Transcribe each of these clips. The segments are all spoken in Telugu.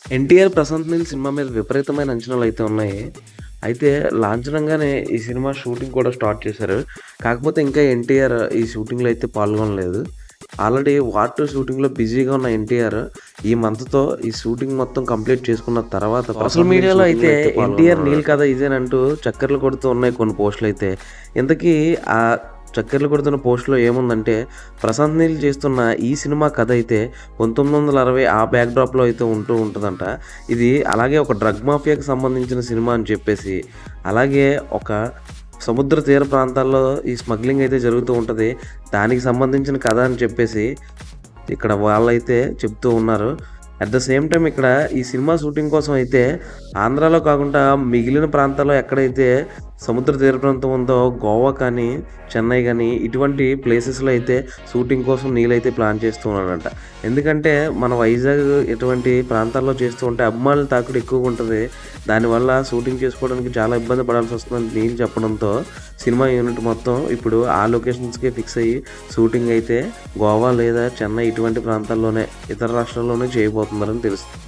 'ఎన్టీఆర్ ప్రశాంత్ నీల్' సినిమా మీద విపరీతమైన అంచనాలైతే ఉన్నాయి. అయితే లాంఛనంగానే ఈ సినిమా షూటింగ్ కూడా స్టార్ట్ చేశారు. కాకపోతే ఇంకా ఎన్టీఆర్ ఈ షూటింగ్‌లో అయితే పాల్గొనలేదు. ఆల్రెడీ 'వార్ 2' షూటింగ్‌లో బిజీగా ఉన్న ఎన్టీఆర్ ఈ మంత్‌తో ఈ షూటింగ్ మొత్తం కంప్లీట్ చేసుకున్న తర్వాత సోషల్ మీడియాలో అయితే 'ఎన్టీఆర్ నీల్ కథ ఇదేనంటూ చక్కర్లు కొడుతూ ఉన్నాయి కొన్ని పోస్టులైతే. ఇంతకీ ఆ చక్కర్లు కొడుతున్న పోస్ట్‌లో ఏముందంటే, ప్రశాంత్ నీల్ చేస్తున్న ఈ సినిమా కథ అయితే 1960 ఆ బ్యాక్‌డ్రాప్‌లో అయితే ఉంటదంట. ఇది అలాగే ఒక డ్రగ్ మాఫియాకి సంబంధించిన సినిమా అని చెప్పేసి, అలాగే ఒక సముద్ర తీర ప్రాంతాల్లో ఈ స్మగ్లింగ్ అయితే జరుగుతూ ఉంటది. దానికి సంబంధించిన కథ అని చెప్పేసి ఇక్కడ వాళ్ళైతే చెప్తూ ఉన్నారు. అట్ ద సేమ్ టైమ్ ఇక్కడ ఈ సినిమా షూటింగ్ కోసం అయితే ఆంధ్రాలో కాకుండా మిగిలిన ప్రాంతాల్లో ఎక్కడైతే సముద్ర తీర ప్రాంతం ఉందో గోవా కానీ, చెన్నై గానీ ఇటువంటి ప్లేసెస్‌లో అయితే షూటింగ్ కోసం నీలైతే ప్లాన్ చేస్తూ ఉన్నాడంట. ఎందుకంటే మన వైజాగ్ ఇటువంటి ప్రాంతాల్లో చేస్తూ ఉంటే అభిమానుల తాకిడి ఎక్కువగా ఉంటది. దానివల్ల షూటింగ్ చేసుకోవడానికి చాలా ఇబ్బంది పడాల్సొస్తుందని నీల్ చెప్పడంతో సినిమా యూనిట్ మొత్తం ఇప్పుడు ఆ లొకేషన్స్‌కే ఫిక్స్ అయ్యి షూటింగ్ అయితే గోవా లేదా చెన్నై ఇటువంటి ప్రాంతాల్లోనే ఇతర రాష్ట్రాల్లోనే చేయబోతున్నారని తెలుస్తుంది.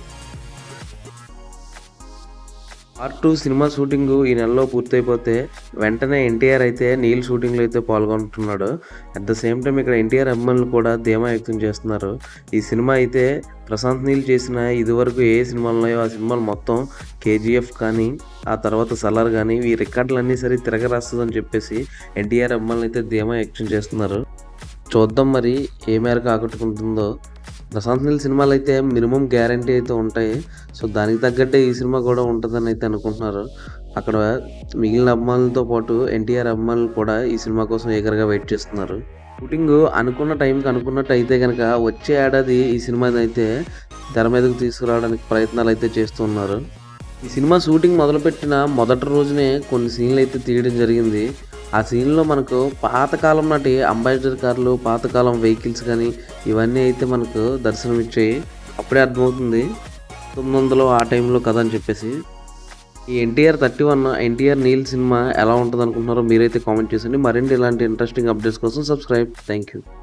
'వార్ 2' సినిమా షూటింగు ఈ నెలలో పూర్తయిపోతే వెంటనే ఎన్టీఆర్ అయితే నీల్ షూటింగ్‌లో అయితే పాల్గొంటున్నాడు. అట్ ద సేమ్ టైమ్ ఇక్కడ ఎన్టీఆర్ అభిమానులు కూడా ధీమా వ్యక్తం చేస్తున్నారు. ఈ సినిమా అయితే ప్రశాంత్ నీల్ చేసిన ఇదివరకు ఏ సినిమాలు ఉన్నాయో ఆ సినిమాలు మొత్తం 'కేజీఎఫ్' కానీ, ఆ తర్వాత 'సలార్' కానీ ఈ రికార్డులన్నీ సరే తిరగరాస్తదని చెప్పేసి ఎన్టీఆర్ అభిమానులు అయితే ధీమా వ్యక్తం చేస్తున్నారు. చూద్దాం మరి ఏ మేరకు ఆకట్టుకుంటుందో. ప్రశాంత్ నీల్ సినిమాలైతే మినిమమ్ గ్యారంటీ అయితే ఉంటాయి. సో, దానికి తగ్గట్టే ఈ సినిమా కూడా ఉంటదని అయితే అనుకుంటున్నారు. అక్కడ మిగిలిన అభిమానులతో పాటు ఎన్టీఆర్ అభిమానులు కూడా ఈ సినిమా కోసం ఈగర్‌గా వెయిట్ చేస్తున్నారు. షూటింగు అనుకున్న టైంకి అనుకున్నట్టు అయితే గనక వచ్చే ఏడాది ఈ సినిమానైతే తెర మీదకు తీసుకురావడానికి ప్రయత్నాలైతే చేస్తూ ఉన్నారు. ఈ సినిమా షూటింగ్ మొదలుపెట్టిన మొదటి రోజునే కొన్ని సీన్‌లయితే తీయడం జరిగింది. ఆ సీన్‌లో మనకు పాతకాలం నాటి అంబాసిడర్ కార్లు, పాతకాలం వెహికల్స్ గానీ, ఇవన్నీ అయితే మనకు దర్శనమిచ్చాయి. అప్పుడే అర్థమవుతుంది 1900 ఆ టైంలో కథ అని చెప్పేసి. ఈ 'ఎన్టీఆర్ 31' 'ఎన్టీఆర్ నీల్' సినిమా ఎలా ఉంటదనుకుంటున్నారో మీరైతే కామెంట్ చేసేయండి. మరిన్ని ఇలాంటి ఇంట్రెస్టింగ్ అప్డేట్స్ కోసం సబ్స్క్రైబ్. Thank you.